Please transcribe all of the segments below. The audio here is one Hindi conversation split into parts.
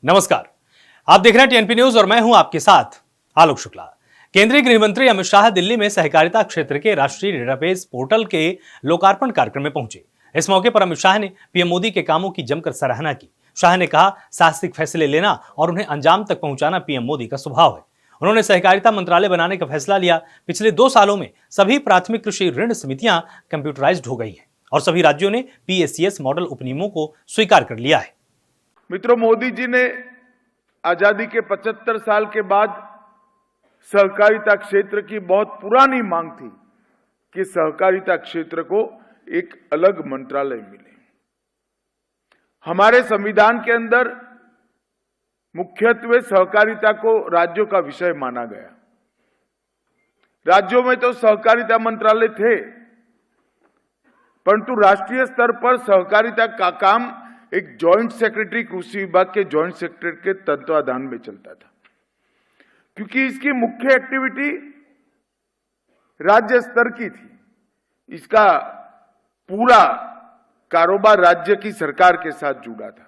नमस्कार, आप देख रहे हैं टीएनपी न्यूज और मैं हूं आपके साथ आलोक शुक्ला। केंद्रीय गृह मंत्री अमित शाह दिल्ली में सहकारिता क्षेत्र के राष्ट्रीय डेटाबेस पोर्टल के लोकार्पण कार्यक्रम में पहुंचे। इस मौके पर अमित शाह ने पीएम मोदी के कामों की जमकर सराहना की। शाह ने कहा, साहसिक फैसले लेना और उन्हें अंजाम तक पहुंचाना पीएम मोदी का स्वभाव है। उन्होंने सहकारिता मंत्रालय बनाने का फैसला लिया। पिछले 2 सालों में सभी प्राथमिक कृषि ऋण समितियां कंप्यूटराइज्ड हो गई हैं और सभी राज्यों ने पीएसीएस मॉडल उपनियमों को स्वीकार कर लिया है। मित्रों, मोदी जी ने आजादी के 75 साल के बाद सहकारिता क्षेत्र की बहुत पुरानी मांग थी कि सहकारिता क्षेत्र को एक अलग मंत्रालय मिले। हमारे संविधान के अंदर मुख्यत्वे सहकारिता को राज्यों का विषय माना गया। राज्यों में तो सहकारिता मंत्रालय थे, परंतु राष्ट्रीय स्तर पर सहकारिता का काम एक जॉइंट सेक्रेटरी, कृषि विभाग के जॉइंट सेक्रेटरी के तत्वाधान में चलता था, क्योंकि इसकी मुख्य एक्टिविटी राज्य स्तर की थी। इसका पूरा कारोबार राज्य की सरकार के साथ जुड़ा था।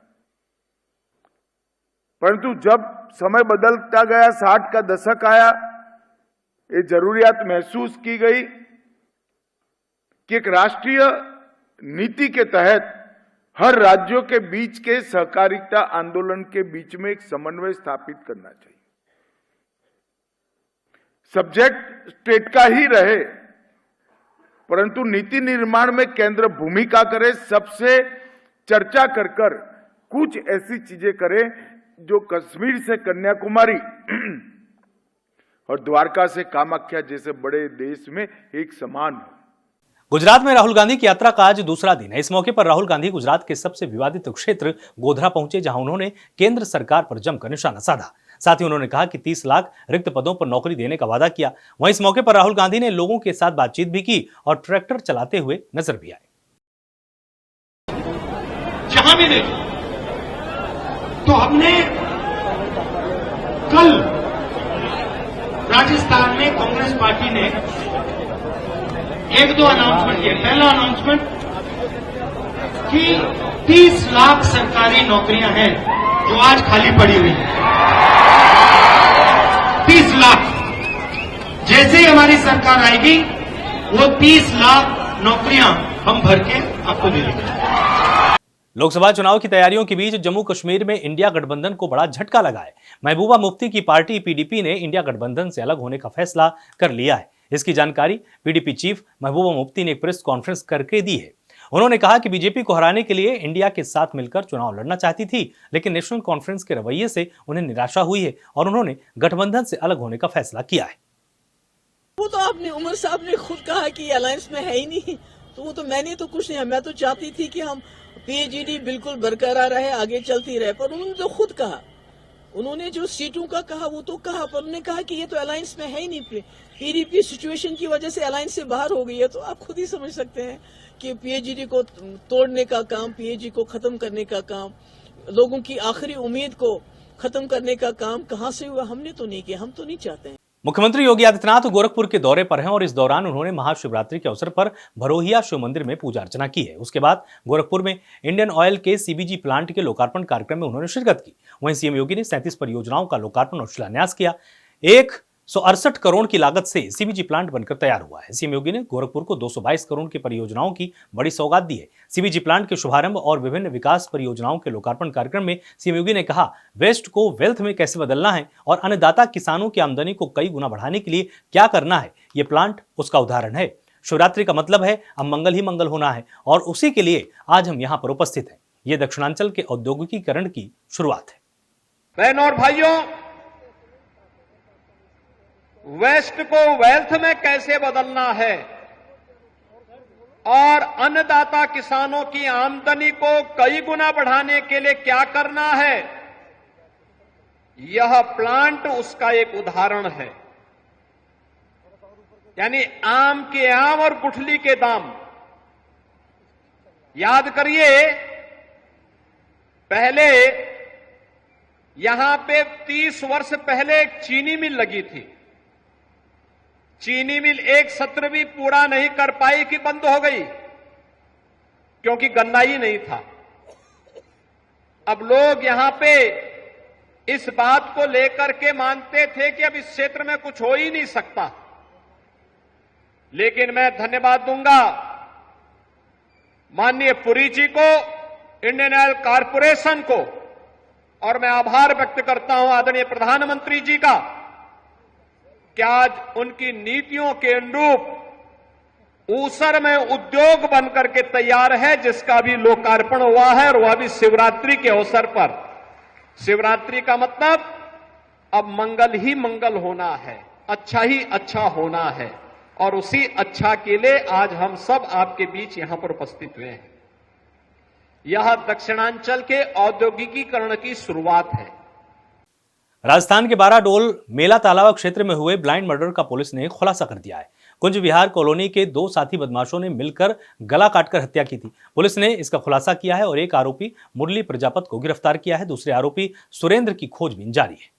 परंतु जब समय बदलता गया, 60 का दशक आया, ये जरूरियात महसूस की गई कि एक राष्ट्रीय नीति के तहत हर राज्यों के बीच के सहकारिता आंदोलन के बीच में एक समन्वय स्थापित करना चाहिए। सब्जेक्ट स्टेट का ही रहे, परंतु नीति निर्माण में केंद्र भूमिका करे, सबसे चर्चा कर कुछ ऐसी चीजें करे जो कश्मीर से कन्याकुमारी और द्वारका से कामाख्या जैसे बड़े देश में एक समान हो। गुजरात में राहुल गांधी की यात्रा का आज दूसरा दिन है। इस मौके पर राहुल गांधी गुजरात के सबसे विवादित क्षेत्र गोधरा पहुंचे, जहां उन्होंने केंद्र सरकार पर जमकर निशाना साधा। साथ ही उन्होंने कहा कि 30 लाख रिक्त पदों पर नौकरी देने का वादा किया। वहीं इस मौके पर राहुल गांधी ने लोगों के साथ बातचीत भी की और ट्रैक्टर चलाते हुए नजर भी आए। जहां भी देखो तो हमने कल राजस्थान में कांग्रेस पार्टी ने 1-2 अनाउंसमेंट किए। पहला अनाउंसमेंट कि 30 लाख सरकारी नौकरियां हैं जो आज खाली पड़ी हुई हैं। 30 लाख जैसे ही हमारी सरकार आएगी वो 30 लाख नौकरियां हम भर के आपको दे देंगे। लोकसभा चुनाव की तैयारियों के बीच जम्मू कश्मीर में इंडिया गठबंधन को बड़ा झटका लगा है। महबूबा मुफ्ती की पार्टी पीडीपी ने इंडिया गठबंधन से अलग होने का फैसला कर लिया है। इसकी जानकारी पीडीपी चीफ महबूबा मुफ्ती ने एक प्रेस कॉन्फ्रेंस करके दी है। उन्होंने कहा कि बीजेपी को हराने के लिए इंडिया के साथ मिलकर चुनाव लड़ना चाहती थी, लेकिन नेशनल कॉन्फ्रेंस के रवैये से उन्हें निराशा हुई है और उन्होंने गठबंधन से अलग होने का फैसला किया है। वो तो आपने उमर साहब ने खुद कहा कि अलायंस में है ही नहीं, तो वो तो मैंने तो कुछ नहीं। मैं तो चाहती थी कि हम पीएचडी बिल्कुल बरकरार रहे, आगे चलती रहे, पर उन्होंने तो खुद कहा, उन्होंने जो सीटों का कहा वो तो कहा, पर उन्होंने कहा कि ये तो अलायंस में है ही नहीं। पीडीपी सिचुएशन की वजह से अलायंस से बाहर हो गई है, तो आप खुद ही समझ सकते हैं कि पीएचडी को तोड़ने का काम, पीएचडी को खत्म करने का काम, लोगों की आखिरी उम्मीद को खत्म करने का काम कहां से हुआ। हमने तो नहीं किया, हम तो नहीं चाहते हैं। मुख्यमंत्री योगी आदित्यनाथ गोरखपुर के दौरे पर हैं और इस दौरान उन्होंने महाशिवरात्रि के अवसर पर भरोहिया शिव मंदिर में पूजा अर्चना की है। उसके बाद गोरखपुर में इंडियन ऑयल के सीबीजी प्लांट के लोकार्पण कार्यक्रम में उन्होंने शिरकत की। वहीं सीएम योगी ने 37 परियोजनाओं का लोकार्पण और शिलान्यास किया। 168 करोड़ की लागत से सीबीजी प्लांट बनकर तैयार हुआ है। सीएम योगी ने गोरखपुर को 222 करोड़ की परियोजनाओं की बड़ी सौगात दी है। सीबीजी प्लांट के शुभारंभ और विभिन्न विकास परियोजनाओं के लोकार्पण कार्यक्रम में सीएम योगी ने कहा, वेस्ट को वेल्थ में कैसे बदलना है और अन्नदाता किसानों की आमदनी को कई गुना बढ़ाने के लिए क्या करना है, ये प्लांट उसका उदाहरण है। शिवरात्रि का मतलब है अब मंगल ही मंगल होना है और उसी के लिए आज हम यहाँ पर उपस्थित हैं। ये दक्षिणांचल के औद्योगिकीकरण की शुरुआत है। बहनों और भाइयों, वेस्ट को वेल्थ में कैसे बदलना है और अन्नदाता किसानों की आमदनी को कई गुना बढ़ाने के लिए क्या करना है, यह प्लांट उसका एक उदाहरण है। यानी आम के आम और गुठली के दाम। याद करिए, पहले यहां पे 30 वर्ष पहले एक चीनी मिल लगी थी। चीनी मिल एक सत्र भी पूरा नहीं कर पाई कि बंद हो गई, क्योंकि गन्ना ही नहीं था। अब लोग यहां पे इस बात को लेकर के मानते थे कि अब इस क्षेत्र में कुछ हो ही नहीं सकता। लेकिन मैं धन्यवाद दूंगा माननीय पुरी जी को, इंडियन ऑयल कॉरपोरेशन को, और मैं आभार व्यक्त करता हूं आदरणीय प्रधानमंत्री जी का कि आज उनकी नीतियों के अनुरूप ऊसर में उद्योग बनकर के तैयार है, जिसका भी लोकार्पण हुआ है, और वह भी शिवरात्रि के अवसर पर। शिवरात्रि का मतलब अब मंगल ही मंगल होना है, अच्छा ही अच्छा होना है, और उसी अच्छा के लिए आज हम सब आपके बीच यहां पर उपस्थित हुए हैं। यह दक्षिणांचल के औद्योगिकीकरण की शुरुआत है। राजस्थान के बाराडोल मेला तालाब क्षेत्र में हुए ब्लाइंड मर्डर का पुलिस ने खुलासा कर दिया है। कुंज विहार कॉलोनी के 2 साथी बदमाशों ने मिलकर गला काटकर हत्या की थी। पुलिस ने इसका खुलासा किया है और एक आरोपी मुरली प्रजापत को गिरफ्तार किया है। दूसरे आरोपी सुरेंद्र की खोजबीन जारी है।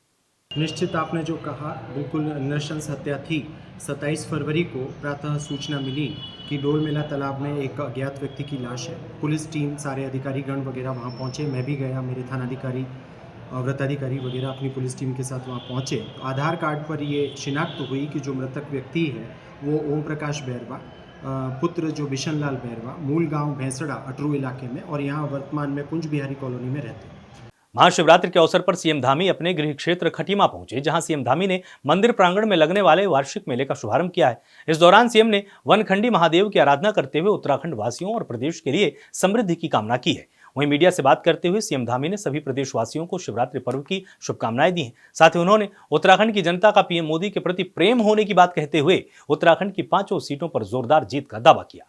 निश्चित आपने जो कहा बिल्कुल नृशंस हत्या थी। 27 फरवरी को प्रातः सूचना मिली कि डोल मेला तालाब में एक अज्ञात व्यक्ति की लाश है। पुलिस टीम, सारे अधिकारीगण वगैरह वहाँ पहुँचे। मैं भी गया, मेरे थानाधिकारी, व्रताधिकारी वगैरह अपनी पुलिस टीम के साथ वहाँ पहुँचे। आधार कार्ड पर ये शिनाख्त हुई कि जो मृतक व्यक्ति है वो ओम प्रकाश बैरवा, पुत्र जो बिशन लाल बैरवा, मूल गांव भैंसड़ा अटरू इलाके में, और यहाँ वर्तमान में कुंज बिहारी कॉलोनी में रहते हैं। महाशिवरात्रि के अवसर पर सीएम धामी अपने गृह क्षेत्र खटीमा पहुंचे, जहां सीएम धामी ने मंदिर प्रांगण में लगने वाले वार्षिक मेले का शुभारंभ किया है। इस दौरान सीएम ने वनखंडी महादेव की आराधना करते हुए उत्तराखंड वासियों और प्रदेश के लिए समृद्धि की कामना की है। वहीं मीडिया से बात करते हुए सीएम धामी ने सभी प्रदेशवासियों को शिवरात्रि पर्व की शुभकामनाएं दी हैं। साथ ही उन्होंने उत्तराखंड की जनता का पीएम मोदी के प्रति प्रेम होने की बात कहते हुए उत्तराखंड की 5 सीटों पर जोरदार जीत का दावा किया।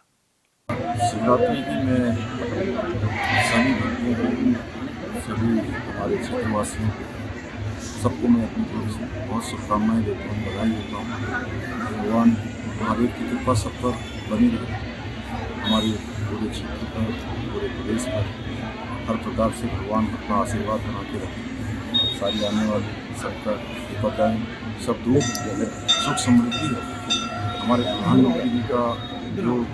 शिवरात्रि की मैं सभी भक्तों को, सभी हमारे क्षेत्रवासियों को, सबको मैं अपनी तरफ से बहुत शुभकामनाएं देता हूँ, बधाई देता हूँ। भगवान महादेव की कृपा सब पर बनी रहे, हमारे पूरे क्षेत्र पर, पूरे प्रदेश पर हर प्रकार से भगवान अपना आशीर्वाद बना के रखें। सारी आने वाली संकट, विपदाएं सब दूर सुख समृद्धि है। हमारे प्रधानमंत्री जी का जो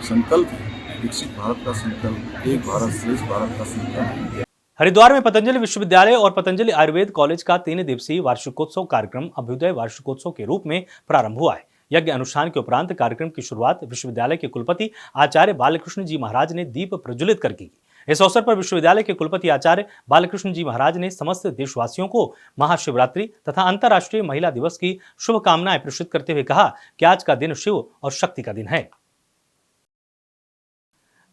संकल्प है, विकसित भारत का संकल्प, एक भारत श्रेष्ठ भारत का संकल्प। हरिद्वार में पतंजलि विश्वविद्यालय और पतंजलि आयुर्वेद कॉलेज का 3 दिवसीय वार्षिकोत्सव कार्यक्रम अभ्युदय वार्षिकोत्सव के रूप में प्रारंभ हुआ है। यज्ञ अनुष्ठान के उपरांत कार्यक्रम की शुरुआत विश्वविद्यालय के कुलपति आचार्य बालकृष्ण जी महाराज ने दीप प्रज्वलित करके की। इस अवसर पर विश्वविद्यालय के कुलपति आचार्य बालकृष्ण जी महाराज ने समस्त देशवासियों को महाशिवरात्रि तथा अंतर्राष्ट्रीय महिला दिवस की शुभकामनाएं प्रेषित करते हुए कहा कि आज का दिन शिव और शक्ति का दिन है।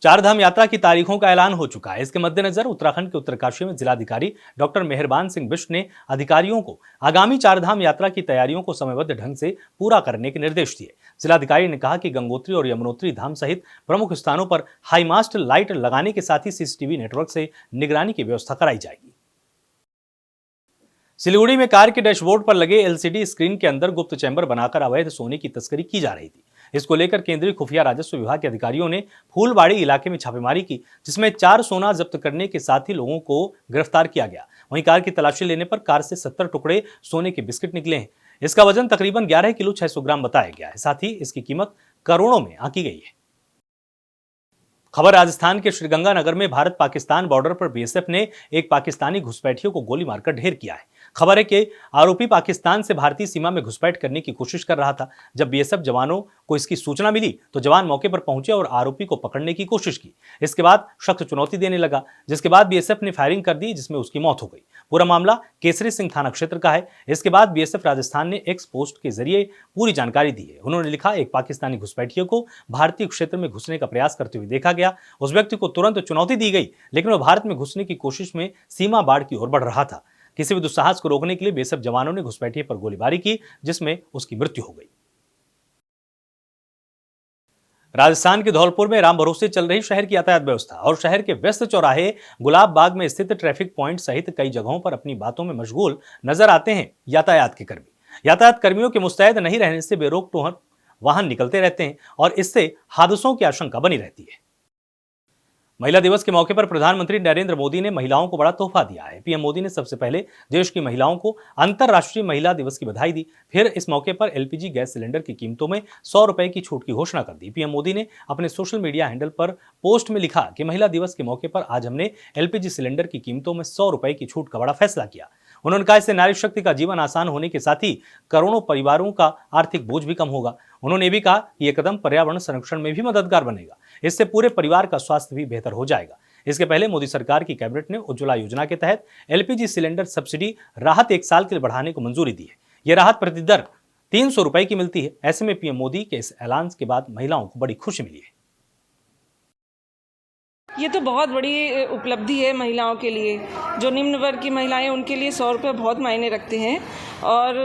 चारधाम यात्रा की तारीखों का ऐलान हो चुका है। इसके मद्देनजर उत्तराखंड के उत्तरकाशी में जिलाधिकारी डॉक्टर मेहरबान सिंह बिष्ट ने अधिकारियों को आगामी चारधाम यात्रा की तैयारियों को समयबद्ध ढंग से पूरा करने के निर्देश दिए। जिलाधिकारी ने कहा कि गंगोत्री और यमुनोत्री धाम सहित प्रमुख स्थानों पर हाईमास्ट लाइट लगाने के साथ ही सीसीटीवी नेटवर्क से निगरानी की व्यवस्था कराई जाएगी। सिलीगुड़ी में कार के डैशबोर्ड पर लगे एलसीडी स्क्रीन के अंदर गुप्त चैम्बर बनाकर अवैध सोने की तस्करी की जा रही थी। इसको लेकर केंद्रीय खुफिया राजस्व विभाग के अधिकारियों ने फूलबाड़ी इलाके में छापेमारी की, जिसमें 4 सोना जब्त करने के साथ ही लोगों को गिरफ्तार किया गया। वहीं कार की तलाशी लेने पर कार से 70 टुकड़े सोने के बिस्किट निकले हैं। इसका वजन तकरीबन 11 किलो 600 ग्राम बताया गया है। साथ ही इसकी कीमत करोड़ों में आंकी गई है। खबर राजस्थान के श्रीगंगानगर में भारत पाकिस्तान बॉर्डर पर बीएसएफ ने एक पाकिस्तानी घुसपैठियों को गोली मारकर ढेर किया है। खबर है कि आरोपी पाकिस्तान से भारतीय सीमा में घुसपैठ करने की कोशिश कर रहा था। जब बीएसएफ जवानों को इसकी सूचना मिली तो जवान मौके पर पहुंचे और आरोपी को पकड़ने की कोशिश की। इसके बाद शख्स चुनौती देने लगा, जिसके बाद बीएसएफ ने फायरिंग कर दी, जिसमें उसकी मौत हो गई। पूरा मामला केसरी सिंह थाना क्षेत्र का है। इसके बाद बीएसएफ राजस्थान ने एक्स पोस्ट के जरिए पूरी जानकारी दी है। उन्होंने लिखा, एक पाकिस्तानी घुसपैठियों को भारतीय क्षेत्र में घुसने का प्रयास करते हुए देखा गया। उस व्यक्ति को तुरंत चुनौती दी गई, लेकिन वह भारत में घुसने की कोशिश में सीमा बाढ़ की ओर बढ़ रहा था। किसी भी दुस्साहस को रोकने के लिए बीएसएफ जवानों ने घुसपैठिए पर गोलीबारी की, जिसमें उसकी मृत्यु हो गई। राजस्थान के धौलपुर में राम भरोसे चल रही शहर की यातायात व्यवस्था और शहर के व्यस्त चौराहे गुलाब बाग में स्थित ट्रैफिक पॉइंट सहित कई जगहों पर अपनी बातों में मशगूल नजर आते हैं यातायात के कर्मी। यातायात कर्मियों के मुस्तैद नहीं रहने से बेरोक टोहर वाहन निकलते रहते हैं और इससे हादसों की आशंका बनी रहती है। महिला दिवस के मौके पर प्रधानमंत्री नरेंद्र मोदी ने महिलाओं को बड़ा तोहफा दिया है। पीएम मोदी ने सबसे पहले देश की महिलाओं को अंतर्राष्ट्रीय महिला दिवस की बधाई दी। फिर इस मौके पर एलपीजी गैस सिलेंडर की कीमतों में 100 रुपए की छूट की घोषणा कर दी। पीएम मोदी ने अपने सोशल मीडिया हैंडल पर पोस्ट में लिखा कि महिला दिवस के मौके पर आज हमने एलपीजी सिलेंडर की कीमतों में 100 रुपए की छूट का बड़ा फैसला किया। उन्होंने कहा इससे नारी शक्ति का जीवन आसान होने के साथ ही करोड़ों परिवारों का आर्थिक बोझ भी कम होगा। उन्होंने ये भी कहा कि यह कदम पर्यावरण संरक्षण में भी मददगार बनेगा। इससे पूरे परिवार का स्वास्थ्य भी बेहतर हो जाएगा। इसके पहले मोदी सरकार की कैबिनेट ने उज्ज्वला योजना के तहत एलपीजी सिलेंडर सब्सिडी राहत 1 साल के लिए बढ़ाने को मंजूरी दी है। यह राहत प्रति दर 300 रुपए की मिलती है। ऐसे में पीएम मोदी के इस ऐलान के बाद महिलाओं को बड़ी खुशी मिली है। ये तो बहुत बड़ी उपलब्धि है महिलाओं के लिए। जो निम्न वर्ग की महिलाएं हैं उनके लिए 100 रुपये बहुत मायने रखते हैं और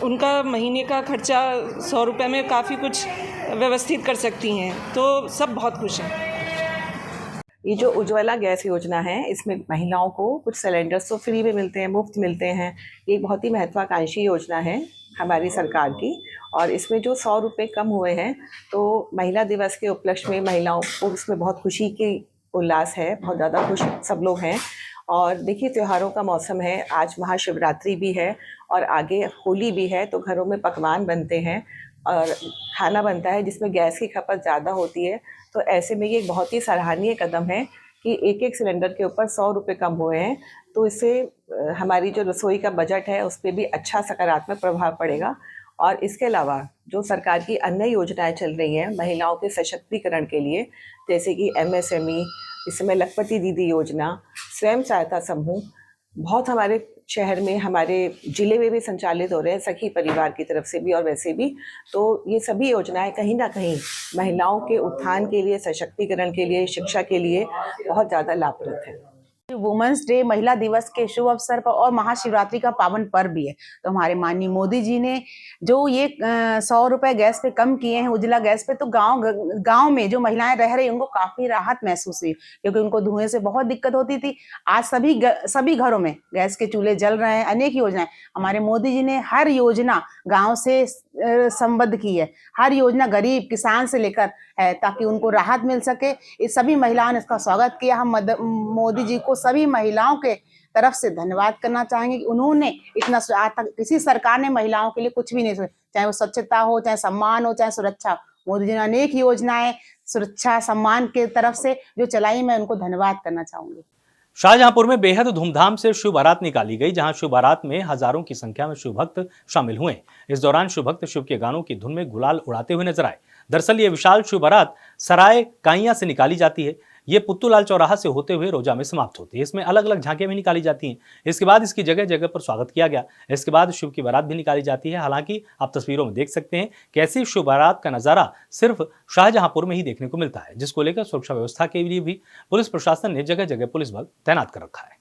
उनका महीने का खर्चा 100 रुपये में काफ़ी कुछ व्यवस्थित कर सकती हैं। तो सब बहुत खुश हैं। ये जो उज्ज्वला गैस योजना है इसमें महिलाओं को कुछ सिलेंडर्स तो फ्री में मिलते हैं, मुफ्त मिलते हैं। ये एक बहुत ही महत्वाकांक्षी योजना है हमारी सरकार की और इसमें जो 100 रुपये कम हुए हैं तो महिला दिवस के उपलक्ष्य में महिलाओं को इसमें बहुत खुशी की उल्लास है, बहुत ज़्यादा खुश सब लोग हैं। और देखिए त्योहारों का मौसम है, आज महाशिवरात्रि भी है और आगे होली भी है, तो घरों में पकवान बनते हैं और खाना बनता है जिसमें गैस की खपत ज़्यादा होती है। तो ऐसे में ये एक बहुत ही सराहनीय कदम है कि एक सिलेंडर के ऊपर 100 रुपये कम हुए हैं। तो इससे हमारी जो रसोई का बजट है उस पर भी अच्छा सकारात्मक प्रभाव पड़ेगा। और इसके अलावा जो सरकार की अन्य योजनाएं चल रही हैं महिलाओं के सशक्तिकरण के लिए, जैसे कि MSME, इसमें लखपति दीदी योजना, स्वयं सहायता समूह, बहुत हमारे शहर में हमारे ज़िले में भी संचालित हो रहे हैं, सखी परिवार की तरफ से भी और वैसे भी। तो ये सभी योजनाएं कहीं ना कहीं महिलाओं के उत्थान के लिए, सशक्तिकरण के लिए, शिक्षा के लिए बहुत ज़्यादा लाभप्रद है। वुमेन्स डे, महिला दिवस के शुभ अवसर पर और महाशिवरात्रि का पावन पर्व भी है, तो हमारे माननीय मोदी जी ने जो ये 100 रुपए गैस पे कम किए हैं उज्ज्वला गैस पे, तो गांव में जो महिलाएं रह रही उनको काफी राहत महसूस हुई, क्योंकि उनको धुएं से बहुत दिक्कत होती थी। आज सभी घरों में गैस के चूल्हे जल रहे हैं। अनेक योजनाएं हमारे मोदी जी ने, हर योजना गाँव से संबद्ध की है, हर योजना गरीब किसान से लेकर है ताकि उनको राहत मिल सके। इस सभी महिलाओं ने इसका स्वागत किया। हम मोदी जी को सभी महिलाओं के तरफ से धन्यवाद करना चाहेंगे कि उन्होंने इतना, आज तक किसी सरकार ने महिलाओं के लिए कुछ भी नहीं सोचा, चाहे वो स्वच्छता हो, चाहे सम्मान हो, चाहे सुरक्षा हो। मोदी जी ने अनेक योजनाएं सुरक्षा सम्मान के तरफ से जो चलाई, मैं उनको धन्यवाद करना चाहूंगी। शाहजहांपुर में बेहद धूमधाम से शिव बारात निकाली गई, जहां शिव बारात में हजारों की संख्या में शिव भक्त शामिल हुए। इस दौरान शिव भक्त शिव के गानों की धुन में गुलाल उड़ाते हुए नजर आए। दरअसल ये विशाल शिव बारात सराय काइया से निकाली जाती है। ये पुत्तूलाल चौराहा से होते हुए रोजा में समाप्त होती है। इसमें अलग अलग झांकियां भी निकाली जाती हैं। इसके बाद इसकी जगह जगह पर स्वागत किया गया। इसके बाद शिव की बारात भी निकाली जाती है। हालांकि आप तस्वीरों में देख सकते हैं कि ऐसी शिव बारात का नजारा सिर्फ शाहजहांपुर में ही देखने को मिलता है, जिसको लेकर सुरक्षा व्यवस्था के लिए भी पुलिस प्रशासन ने जगह जगह पुलिस बल तैनात कर रखा है।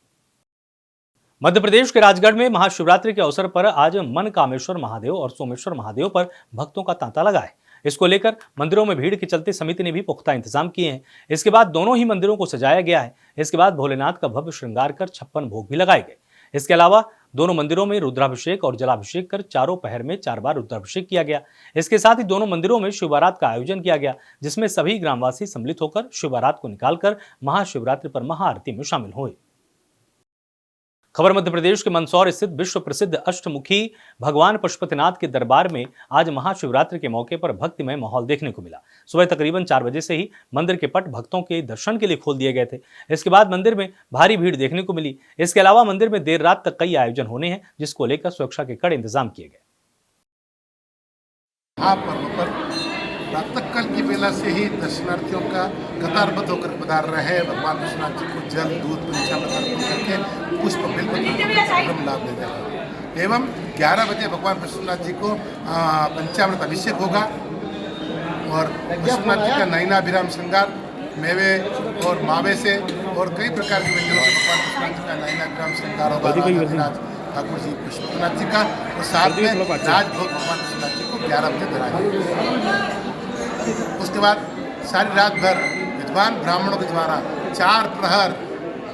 मध्य प्रदेश के राजगढ़ में महाशिवरात्रि के अवसर पर आज मनकामेश्वर महादेव और सोमेश्वर महादेव पर भक्तों का तांता लगा है। इसको लेकर मंदिरों में भीड़ के चलते समिति ने भी पुख्ता इंतजाम किए हैं। इसके बाद दोनों ही मंदिरों को सजाया गया है। इसके बाद भोलेनाथ का भव्य श्रृंगार कर 56 भोग भी लगाए गए। इसके अलावा दोनों मंदिरों में रुद्राभिषेक और जलाभिषेक कर चारों पहर में 4 बार रुद्राभिषेक किया गया। इसके साथ ही दोनों मंदिरों में शिव बारात का आयोजन किया गया, जिसमें सभी ग्रामवासी सम्मिलित होकर शिव बारात को निकालकर महाशिवरात्रि पर महाआरती में शामिल हुए। खबर मध्य प्रदेश के मंदसौर स्थित विश्व प्रसिद्ध अष्टमुखी भगवान पशुपतिनाथ के दरबार में आज महाशिवरात्रि के मौके पर भक्तिमय माहौल देखने को मिला। सुबह तकरीबन 4 बजे से ही मंदिर के पट भक्तों के दर्शन के लिए खोल दिए गए थे। इसके बाद मंदिर में भारी भीड़ देखने को मिली। इसके अलावा मंदिर में देर रात तक कई आयोजन होने हैं, जिसको लेकर सुरक्षा के कड़े इंतजाम किए गए। प्रातःकाल की बेला से ही दर्शनार्थियों का कतारबद्ध होकर पधार रहे हैं। भगवान विश्वनाथ जी को जल, दूध, पंचामृत अर्पण करके पुष्प बिल्कुल लाभ दे रहे हैं। एवं 11 बजे भगवान विश्वनाथ जी को पंचामृत अभिषेक होगा और विश्वनाथ जी का नयनाभिराम श्रृंगार मेवे और मावे से और कई प्रकार के व्यंजनों से भगवान विश्वनाथ जी का नयनाभिराम श्रृंगार होगा। ठाकुर जी विश्वनाथ जी का और साथ में राजभोग भगवान विश्वनाथ जी को 11 बजे धराएंगे। उसके बाद सारी रात भर विद्वान ब्राह्मणों के द्वारा 4 प्रहर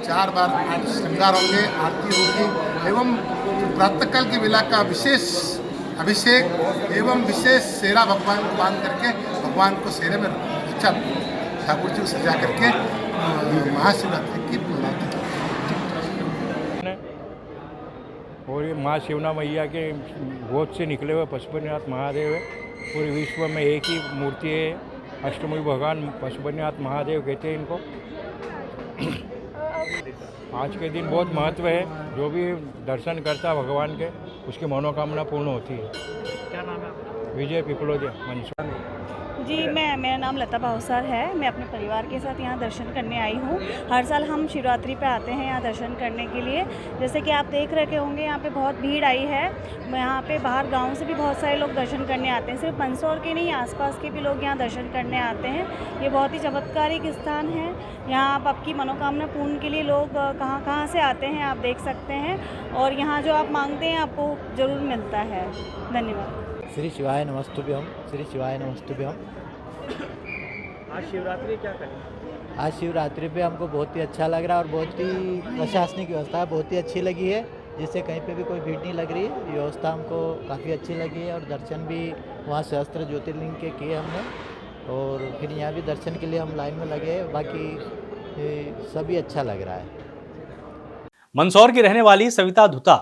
4 बार श्रृंगार होंगे, आरती होगी एवं प्रातःकाल की बेला का विशेष अभिषेक एवं विशेष सेरा भगवान को बांध करके भगवान को सेरे में अच्छा ठाकुर जी को सजा करके महाशिवरात्रि की पूर्णाहुति की। और ये माँ शिवना मैया के गोद से निकले हुए पशुपतिनाथ महादेव है। पूरे विश्व में एक ही मूर्ति है, अष्टमुखी भगवान पशुपतिनाथ महादेव कहते हैं इनको। आज के दिन बहुत महत्व है। जो भी दर्शन करता है भगवान के, उसकी मनोकामना पूर्ण होती है। क्या नाम है आपका? विजय पिपलोदिया मंसूर। जी, मेरा नाम लता भावसार है। मैं अपने परिवार के साथ यहाँ दर्शन करने आई हूँ। हर साल हम शिवरात्रि पे आते हैं यहाँ दर्शन करने के लिए। जैसे कि आप देख रहे होंगे यहाँ पे बहुत भीड़ आई है। यहाँ पे बाहर गांव से भी बहुत सारे लोग दर्शन करने आते हैं। सिर्फ मंदसौर के नहीं, आसपास के भी लोग यहाँ दर्शन करने आते हैं। ये बहुत ही चमत्कारिक स्थान है। यहाँ आप आपकी मनोकामना पूर्ण के लिए लोग कहाँ कहाँ से आते हैं आप देख सकते हैं, और यहाँ जो आप मांगते हैं आपको ज़रूर मिलता है। धन्यवाद। श्री शिवाय नमस्तुभ्यम, श्री शिवाय नमस्तुभ्यम। आज शिवरात्रि क्या करें? आज शिवरात्रि पे हमको बहुत ही अच्छा लग रहा है और बहुत ही प्रशासनिक व्यवस्था बहुत ही अच्छी लगी है, जिससे कहीं पे भी कोई भीड़ नहीं लग रही है। व्यवस्था हमको काफ़ी अच्छी लगी है और दर्शन भी वहाँ सहस्त्र ज्योतिर्लिंग के किए हमने, और फिर यहाँ भी दर्शन के लिए हम लाइन में लगे। बाकी सभी अच्छा लग रहा है। मंदसौर की रहने वाली सविता धुता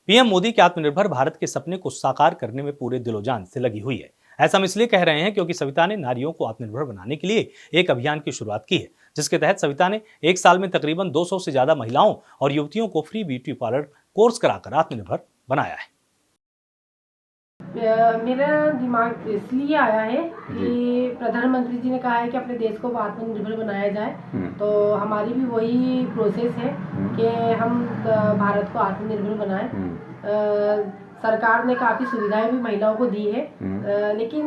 पीएम मोदी के आत्मनिर्भर भारत के सपने को साकार करने में पूरे दिलोजान से लगी हुई है। ऐसा हम इसलिए कह रहे हैं क्योंकि सविता ने नारियों को आत्मनिर्भर बनाने के लिए एक अभियान की शुरुआत की है, जिसके तहत सविता ने एक साल में तकरीबन 200 से ज्यादा महिलाओं और युवतियों को फ्री ब्यूटी पार्लर कोर्स कराकर आत्मनिर्भर बनाया है। मेरा दिमाग इसलिए आया है कि प्रधानमंत्री जी ने कहा है कि अपने देश को आत्मनिर्भर बनाया जाए, तो हमारी भी वही प्रोसेस है कि हम भारत को आत्मनिर्भर बनाएं। सरकार ने काफ़ी सुविधाएं भी महिलाओं को दी है, लेकिन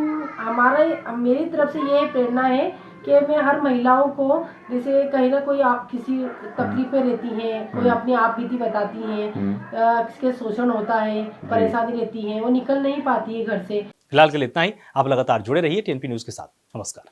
मेरी तरफ से ये प्रेरणा है कि मैं हर महिलाओं को, जैसे कहीं ना कोई आप किसी तकलीफ में रहती हैं, कोई अपनी आप बीती बताती हैं, किसके शोषण होता है, परेशानी रहती है, वो निकल नहीं पाती है घर से। फिलहाल के लिए इतना ही। आप लगातार जुड़े रहिए टीएनपी न्यूज के साथ। नमस्कार।